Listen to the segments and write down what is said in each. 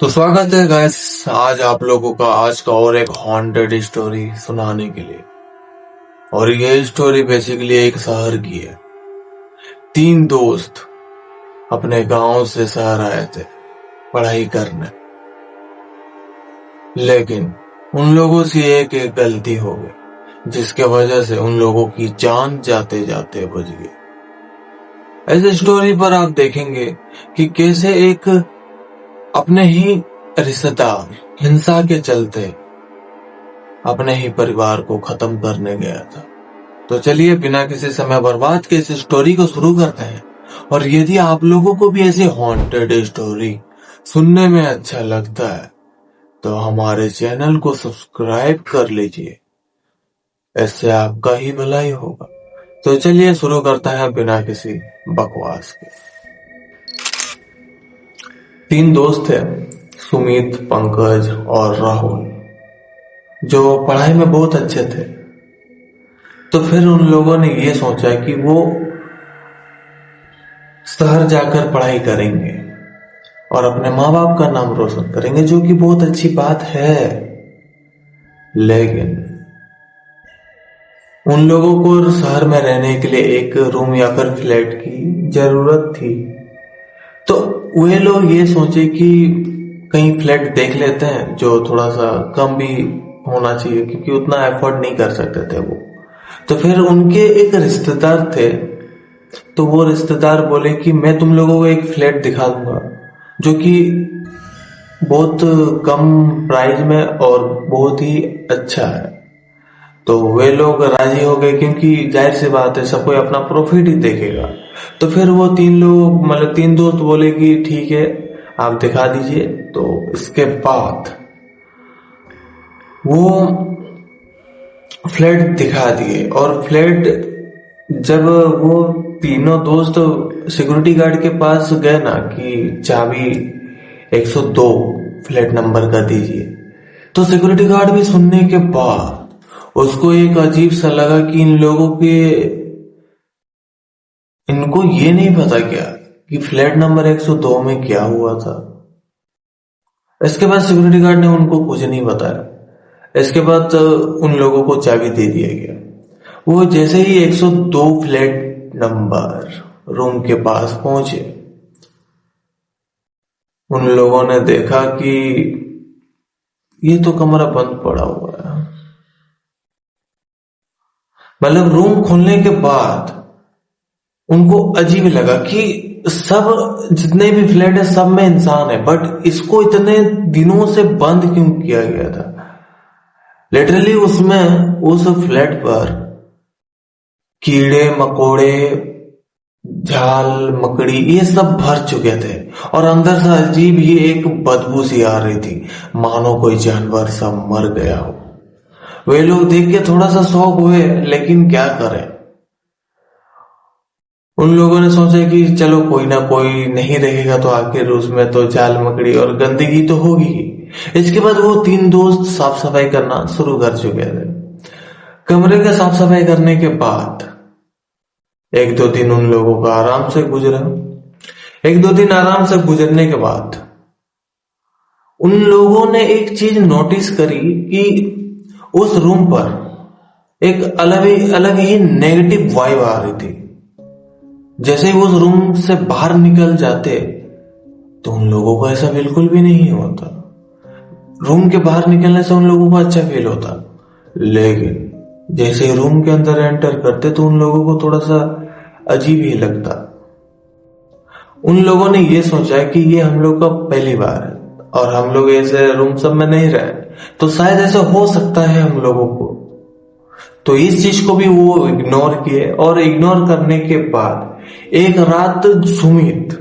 तो स्वागत है गाइस आज आप लोगों का आज का और एक हॉन्टेड स्टोरी सुनाने के लिए। और ये स्टोरी बेसिकली एक शहर की है। 3 दोस्त अपने गांव से शहर आए थे पढ़ाई करने, लेकिन उन लोगों से एक गलती हो गई जिसके वजह से उन लोगों की जान जाते जाते बच गई। इस स्टोरी पर आप देखेंगे कि कैसे एक अपने ही रिश्तेदार हिंसा के चलते अपने ही परिवार को खत्म करने गया था। तो चलिए बिना किसी समय बर्बाद के इस स्टोरी को शुरू करते हैं। और यदि आप लोगों को भी ऐसी हॉन्टेड स्टोरी सुनने में अच्छा लगता है तो हमारे चैनल को सब्सक्राइब कर लीजिए, इससे आपका ही भलाई होगा। तो चलिए शुरू करते हैं बिना किसी बकवास के। 3 दोस्त थे, सुमित, पंकज और राहुल, जो पढ़ाई में बहुत अच्छे थे। तो फिर उन लोगों ने ये सोचा कि वो शहर जाकर पढ़ाई करेंगे और अपने माँ बाप का नाम रोशन करेंगे, जो कि बहुत अच्छी बात है। लेकिन उन लोगों को शहर में रहने के लिए एक रूम या फिर फ्लैट की जरूरत थी। तो वे लोग ये सोचे कि कहीं फ्लैट देख लेते हैं जो थोड़ा सा कम भी होना चाहिए, क्योंकि उतना एफोर्ड नहीं कर सकते थे वो। तो फिर उनके एक रिश्तेदार थे, तो वो रिश्तेदार बोले कि मैं तुम लोगों को एक फ्लैट दिखा दूंगा जो कि बहुत कम प्राइस में और बहुत ही अच्छा है। तो वे लोग राजी हो गए, क्योंकि जाहिर सी बात है सब कोई अपना प्रॉफिट ही देखेगा। तो फिर वो 3 दोस्त बोले कि ठीक है आप दिखा दीजिए। तो इसके बाद वो फ्लैट दिखा दिए। और फ्लैट जब वो तीनों दोस्त सिक्योरिटी गार्ड के पास गए ना कि चाबी 102 फ्लैट नंबर का दीजिए, तो सिक्योरिटी गार्ड भी सुनने के बाद उसको एक अजीब सा लगा कि इनको ये नहीं पता क्या कि फ्लैट नंबर 102 में क्या हुआ था। इसके बाद सिक्योरिटी गार्ड ने उनको कुछ नहीं बताया। इसके बाद उन लोगों को चाबी दे दिया गया। वो जैसे ही 102 फ्लैट नंबर रूम के पास पहुंचे, उन लोगों ने देखा कि ये तो कमरा बंद पड़ा हुआ है। मतलब रूम खोलने के बाद उनको अजीब लगा कि सब जितने भी फ्लैट है सब में इंसान है, बट इसको इतने दिनों से बंद क्यों किया गया था। लिटरली उसमें उस फ्लैट पर कीड़े मकोड़े, झाल मकड़ी ये सब भर चुके थे। और अंदर से अजीब ही एक बदबू सी आ रही थी, मानो कोई जानवर सा मर गया हो। वे लोग देख के थोड़ा सा शौक हुए, लेकिन क्या करें। उन लोगों ने सोचा कि चलो कोई ना कोई नहीं रहेगा तो आखिर उसमें तो जाल मकड़ी और गंदगी तो होगी ही। इसके बाद वो 3 दोस्त साफ सफाई करना शुरू कर चुके थे। कमरे का साफ सफाई करने के बाद 1-2 दिन उन लोगों का आराम से गुजरा। 1-2 दिन आराम से गुजरने के बाद उन लोगों ने एक चीज नोटिस करी कि उस रूम पर एक अलग ही नेगेटिव वाइब आ रही थी। जैसे ही उस रूम से बाहर निकल जाते तो उन लोगों को ऐसा बिल्कुल भी नहीं होता। रूम के बाहर निकलने से उन लोगों को अच्छा फील होता, लेकिन जैसे ही रूम के अंदर एंटर करते तो उन लोगों को थोड़ा सा अजीब ही लगता। उन लोगों ने ये सोचा कि ये हम लोग का पहली बार है और हम लोग ऐसे रूम सब में नहीं रहे, तो शायद ऐसा हो सकता है हम लोगों को। तो इस चीज को भी वो इग्नोर किए। और इग्नोर करने के बाद एक रात सुमित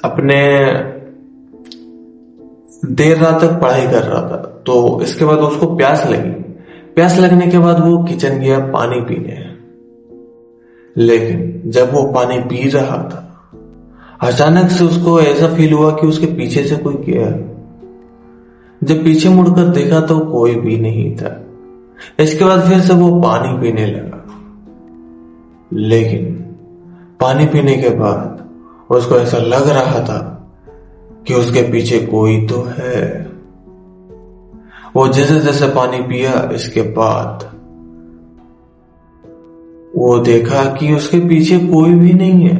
अपने देर रात तक पढ़ाई कर रहा था। तो इसके बाद उसको प्यास लगी। प्यास लगने के बाद वो किचन गया पानी पीने। लेकिन जब वो पानी पी रहा था, अचानक से उसको ऐसा फील हुआ कि उसके पीछे से कोई गया। जब पीछे मुड़कर देखा तो कोई भी नहीं था। इसके बाद फिर से वो पानी पीने लगा। लेकिन पानी पीने के बाद उसको ऐसा लग रहा था कि उसके पीछे कोई तो है। वो जैसे जैसे पानी पिया, इसके बाद वो देखा कि उसके पीछे कोई भी नहीं है।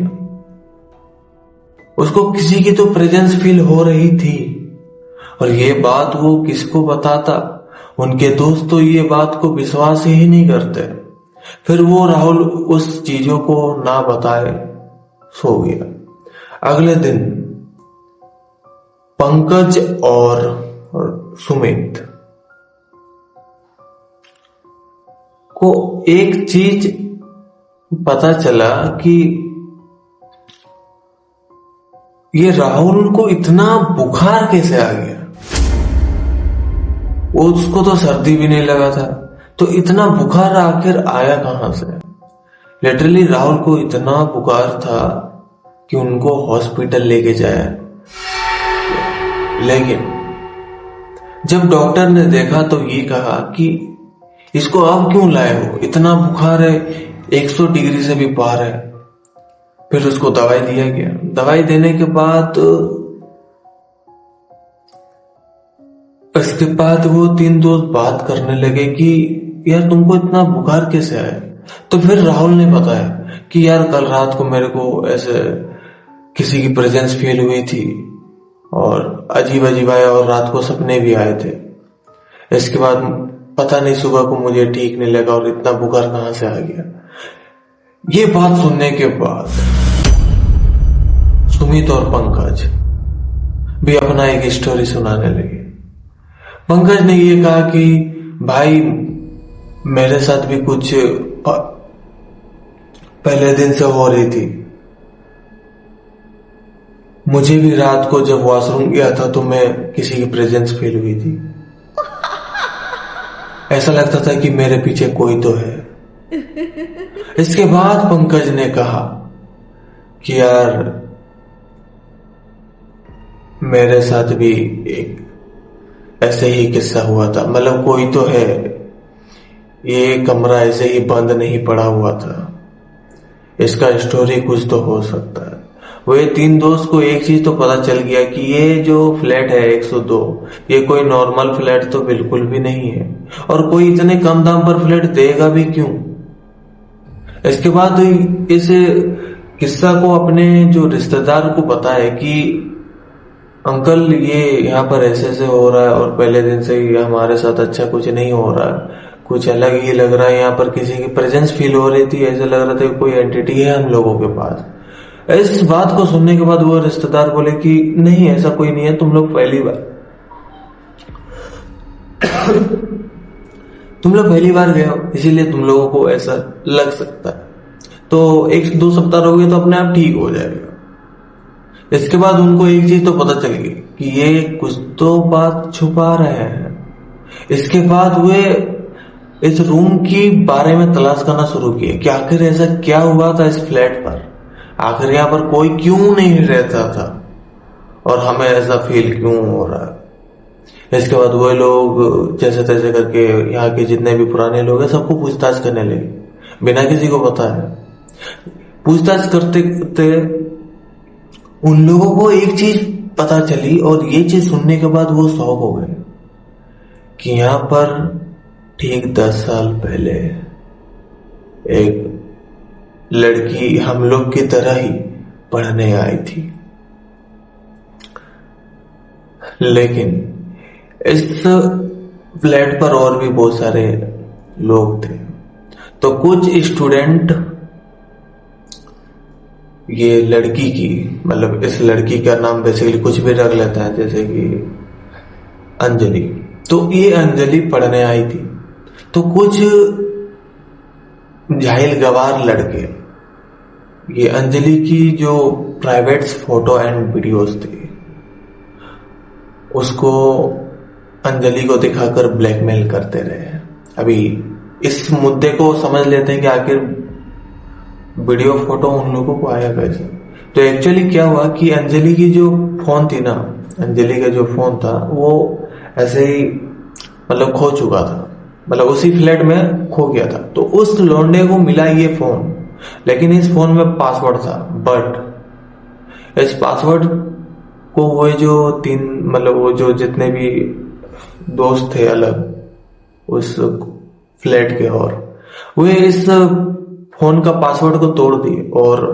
उसको किसी की तो प्रेजेंस फील हो रही थी, और ये बात वो किसको बताता? उनके दोस्त तो ये बात को विश्वास ही नहीं करते। फिर वो राहुल उस चीजों को ना बताए सो गया। अगले दिन पंकज और सुमित को एक चीज पता चला कि ये राहुल को इतना बुखार कैसे आ गया। वो उसको तो सर्दी भी नहीं लगा था, तो इतना बुखार आखिर आया कहां से? लिटरली राहुल को इतना बुखार था कि उनको हॉस्पिटल लेके जाया, लेकिन जब डॉक्टर ने देखा तो ये कहा कि इसको अब क्यों लाए हो, इतना बुखार है, 100 डिग्री से भी पार है। फिर उसको दवाई दिया गया। दवाई देने के बाद इसके बाद वो 3 दोस्त बात करने लगे कि यार तुमको इतना बुखार कैसे आया। तो फिर राहुल ने बताया कि यार कल रात को मेरे को ऐसे किसी की प्रेजेंस फील हुई थी और अजीब अजीब आया, और रात को सपने भी आए थे। इसके बाद पता नहीं सुबह को मुझे ठीक नहीं लगा और इतना बुखार कहां से आ गया। ये बात सुनने के बाद सुमित और पंकज भी अपना एक स्टोरी सुनाने लगे। पंकज ने ये कहा कि भाई मेरे साथ भी कुछ पहले दिन से हो रही थी। मुझे भी रात को जब वॉशरूम गया था तो मैं किसी की प्रेजेंस फील हुई थी। ऐसा लगता था कि मेरे पीछे कोई तो है। इसके बाद पंकज ने कहा कि यार मेरे साथ भी एक ऐसे ही किस्सा हुआ था, मतलब कोई तो है, ये कमरा ऐसे ही बंद नहीं पड़ा हुआ था, इसका स्टोरी कुछ तो हो सकता है। वो ये 3 दोस्त को एक चीज तो पता चल गया कि ये जो फ्लैट है 102, ये कोई नॉर्मल फ्लैट तो बिल्कुल भी नहीं है, और कोई इतने कम दाम पर फ्लैट देगा भी क्यों। इसके बाद इस किस्सा को अपने जो रिश्तेदार को बताया कि अंकल ये यहाँ पर ऐसे हो रहा है, और पहले दिन से ही हमारे साथ अच्छा कुछ नहीं हो रहा है, कुछ अलग ही लग रहा है, यहाँ पर किसी की प्रेजेंस फील हो रही थी, ऐसा लग रहा था कि कोई एंटिटी है हम लोगों के पास। इस बात को सुनने के बाद वो रिश्तेदार बोले कि नहीं ऐसा कोई नहीं है, तुम लोग पहली बार गए हो, इसीलिए तुम लोगों को ऐसा लग सकता है, तो 1-2 सप्ताह रहोगे तो अपने आप ठीक हो जाएगा। इसके बाद उनको एक चीज तो पता चल गई कि ये कुछ तो बात छुपा रहे हैं। इसके बाद वे इस रूम की बारे में तलाश करना शुरू किए कि आखिर ऐसा क्या हुआ था इस फ्लैट पर, आखिर यहाँ पर कोई क्यों नहीं रहता था और हमें ऐसा फील क्यों हो रहा है। इसके बाद वो लोग जैसे तैसे करके यहाँ के जितने भी पुराने लोग हैं सबको पूछताछ करने लगे, बिना किसी को बताए। पूछताछ करते करते उन लोगों को एक चीज पता चली, और ये चीज सुनने के बाद वो शॉक हो गए कि यहाँ पर ठीक 10 साल पहले एक लड़की हम लोग की तरह ही पढ़ने आई थी, लेकिन इस फ्लैट पर और भी बहुत सारे लोग थे। तो कुछ स्टूडेंट ये लड़की की, मतलब इस लड़की का नाम बेसिकली कुछ भी रख लेता है, जैसे कि अंजलि। तो ये अंजलि पढ़ने आई थी, तो कुछ जाहिल गवार लड़के ये अंजलि की जो प्राइवेट फोटो एंड वीडियोस थी उसको अंजलि को दिखाकर ब्लैकमेल करते रहे। अभी इस मुद्दे को समझ लेते हैं कि आखिर वीडियो फोटो उन लोगों को आया कैसे। तो एक्चुअली क्या हुआ कि अंजलि की जो फोन थी ना, अंजलि का जो फोन था वो ऐसे ही मतलब खो चुका था, मतलब उसी फ्लैट में खो गया था। तो उस लौंडे को मिला ये फोन, लेकिन इस फोन में पासवर्ड था, बट इस पासवर्ड को वो जो तीन मतलब वो जो जितने भी दोस्त थे अलग उस फ्लैट के, और वे इस फोन का पासवर्ड को तोड़ दिए और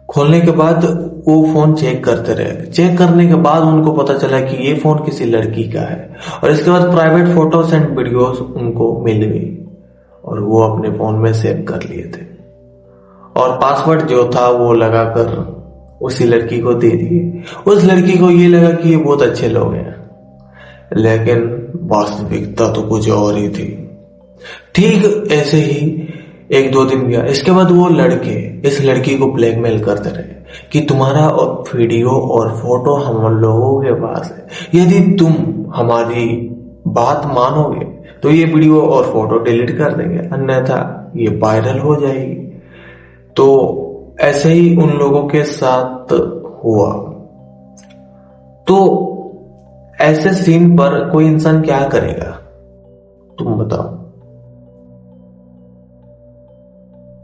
खोलने के बाद वो फोन चेक करते रहे। चेक करने के बाद उनको पता चला कि ये फोन किसी लड़की का है, और इसके बाद प्राइवेट फोटोज एंड वीडियोस उनको मिल गई और वो अपने फोन में सेव कर लिए थे, और पासवर्ड जो था वो लगाकर उसी लड़की को दे दिए। उस लड़की को ये लगा कि ये बहुत अच्छे लोग हैं, लेकिन वास्तविकता तो कुछ और ही थी। ठीक ऐसे ही एक दो दिन गया, इसके बाद वो लड़के इस लड़की को ब्लैकमेल करते रहे कि तुम्हारा वीडियो और फोटो हम लोगों के पास है, यदि तुम हमारी बात मानोगे तो ये वीडियो और फोटो डिलीट कर देंगे, अन्यथा ये वायरल हो जाएगी। तो ऐसे ही उन लोगों के साथ हुआ। तो ऐसे सीन पर कोई इंसान क्या करेगा, तुम बताओ।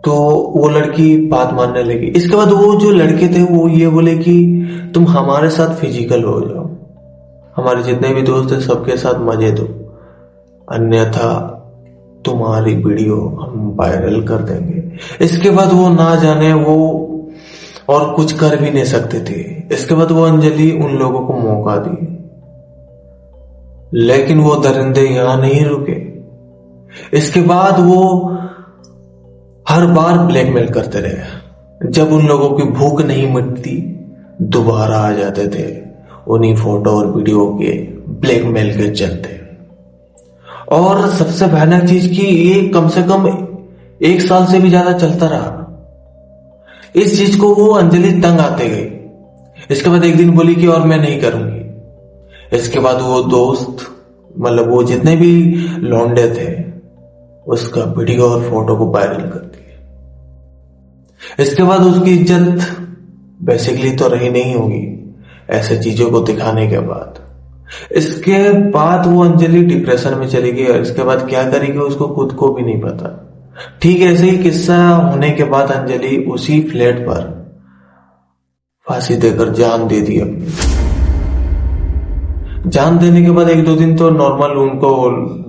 तो वो लड़की बात मानने लगी। इसके बाद वो जो लड़के थे वो ये बोले कि तुम हमारे साथ फिजिकल हो जाओ, हमारे जितने भी दोस्त हैं सबके साथ मजे दो, अन्यथा तुम्हारी वीडियो हम वायरल कर देंगे। इसके बाद वो ना जाने वो और कुछ कर भी नहीं सकते थे। इसके बाद वो अंजलि उन लोगों को मौका दी, लेकिन वो दरिंदे यहां नहीं रुके। इसके बाद वो हर बार ब्लैकमेल करते रहे। जब उन लोगों की भूख नहीं मिटती दोबारा आ जाते थे उन्हीं फोटो और वीडियो के ब्लैकमेल के चलते। और सबसे भयानक चीज की ये कम से कम 1 साल से भी ज्यादा चलता रहा। इस चीज को वो अंजलि तंग आते गई। इसके बाद एक दिन बोली कि और मैं नहीं करूंगी। इसके बाद वो दोस्त मतलब वो जितने भी लौंडे थे उसका वीडियो और फोटो को वायरल कर दिया। इसके बाद उसकी इज्जत बेसिकली तो रही नहीं होगी ऐसे चीजों को दिखाने के बाद। इसके बाद वो अंजलि डिप्रेशन में चली गई और इसके बाद क्या करेगी उसको खुद को भी नहीं पता। ठीक ऐसे ही किस्सा होने के बाद अंजलि उसी फ्लैट पर फांसी देकर जान दे दी अपनी। जान देने के बाद 1-2 दिन तो नॉर्मल उनको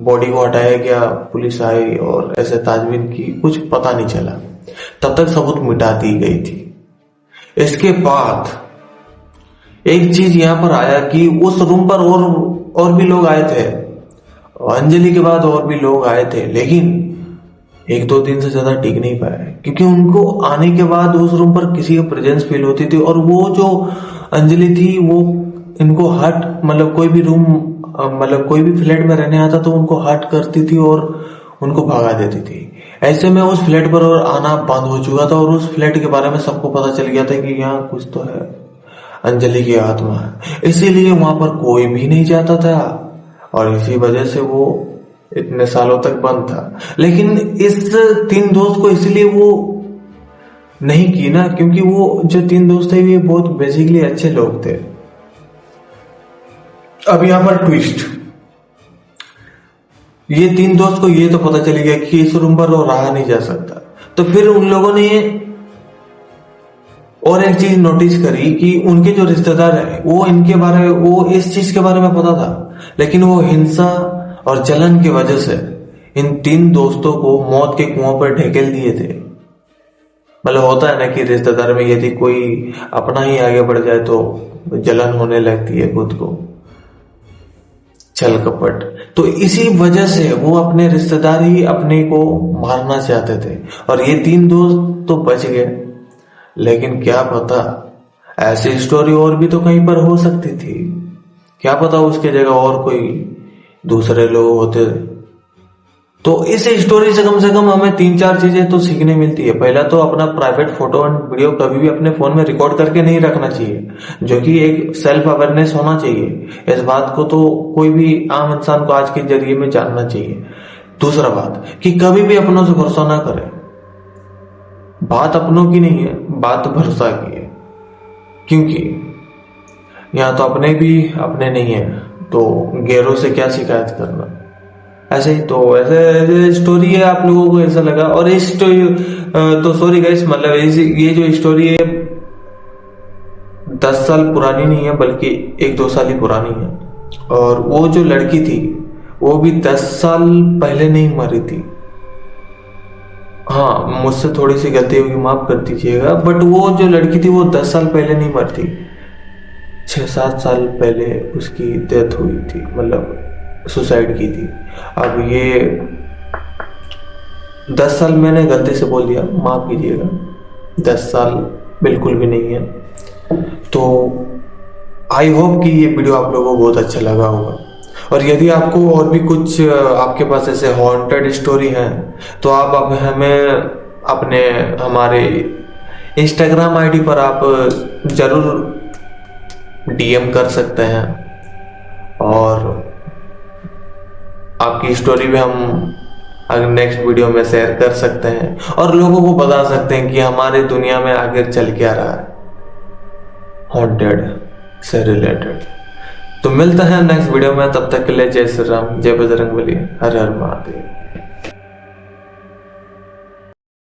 बॉडी को हटाया गया, पुलिस आई और ऐसे ताजबीन की, कुछ पता नहीं चला। तब तक सबूत मिटा दी गई थी। इसके बाद एक चीज यहां पर आया कि उस रूम पर और भी लोग आए थे। अंजलि के बाद और भी लोग आए थे, लेकिन 1-2 दिन से ज्यादा टिक नहीं पाए, क्योंकि उनको आने के बाद उस रूम पर किसी का प्रेजेंस फील होती थी। और वो जो अंजलि थी वो इनको हट मतलब कोई भी रूम मतलब कोई भी फ्लैट में रहने आता तो उनको हट करती थी और उनको भगा देती थी। ऐसे में उस फ्लैट पर और आना बंद हो चुका था और उस फ्लैट के बारे में सबको पता चल गया था कि यहाँ कुछ तो है, अंजलि की आत्मा है। इसीलिए वहां पर कोई भी नहीं जाता था और इसी वजह से वो इतने सालों तक बंद था। लेकिन इस 3 दोस्त को इसलिए वो नहीं की ना, क्योंकि वो जो 3 दोस्त थे ये बहुत बेसिकली अच्छे लोग थे। अब यहां पर ट्विस्ट, ये 3 दोस्त को ये तो पता चल गया कि इस रूम पर वो रहा नहीं जा सकता। तो फिर उन लोगों ने और एक चीज नोटिस करी कि उनके जो रिश्तेदार है वो इनके बारे में वो इस चीज के बारे में पता था, लेकिन वो हिंसा और जलन की वजह से इन 3 दोस्तों को मौत के कुआं पर ढकेल दिए थे। मतलब होता है ना कि रिश्तेदार में यदि कोई अपना ही आगे बढ़ जाए तो जलन होने लगती है खुद को, छल कपट। तो इसी वजह से वो अपने रिश्तेदार ही अपने को मारना चाहते थे और ये 3 दोस्त तो बच गए। लेकिन क्या पता ऐसी स्टोरी और भी तो कहीं पर हो सकती थी, क्या पता उसके जगह और कोई दूसरे लोग होते। तो इस स्टोरी से कम हमें 3-4 चीजें तो सीखने मिलती है। पहला तो अपना प्राइवेट फोटो एंड वीडियो कभी भी अपने फोन में रिकॉर्ड करके नहीं रखना चाहिए, जो कि एक सेल्फ अवेयरनेस होना चाहिए। इस बात को तो कोई भी आम इंसान को आज के जरिए में जानना चाहिए। दूसरा बात कि कभी भी अपनों से भरोसा ना करें। बात अपनों की नहीं है, बात भरोसा की है, क्योंकि यहाँ तो अपने भी अपने नहीं है तो गैरों से क्या शिकायत करना। ऐसे ही तो ऐसे स्टोरी है, आप लोगों को ऐसा लगा। और इस तो सॉरी गाइस, मतलब ये जो स्टोरी है 10 साल पुरानी नहीं है, बल्कि 1-2 साल ही पुरानी है। और वो जो लड़की थी वो भी 10 साल पहले नहीं मरी थी। हाँ, मुझसे थोड़ी सी गलती होगी, माफ कर दीजिएगा, बट वो जो लड़की थी वो 10 साल पहले नहीं मरती, 6-7 साल पहले उसकी डेथ हुई थी, मतलब सुसाइड की थी। अब ये 10 साल मैंने गलती से बोल दिया, माफ कीजिएगा, 10 साल बिल्कुल भी नहीं है। तो आई होप कि ये वीडियो आप लोगों को बहुत अच्छा लगा होगा। और यदि आपको और भी कुछ आपके पास ऐसे हॉन्टेड स्टोरी हैं तो आप अब हमें अपने हमारे इंस्टाग्राम आईडी पर आप जरूर डीएम कर सकते हैं, और आपकी स्टोरी भी हम अगर नेक्स्ट वीडियो में शेयर कर सकते हैं और लोगों को बता सकते हैं कि हमारे दुनिया में आगे चल क्या रहा है हॉन्टेड से रिलेटेड। तो मिलते हैं नेक्स्ट वीडियो में, तब तक के लिए जय श्री राम, जय बजरंगबली, हर हर महादेव।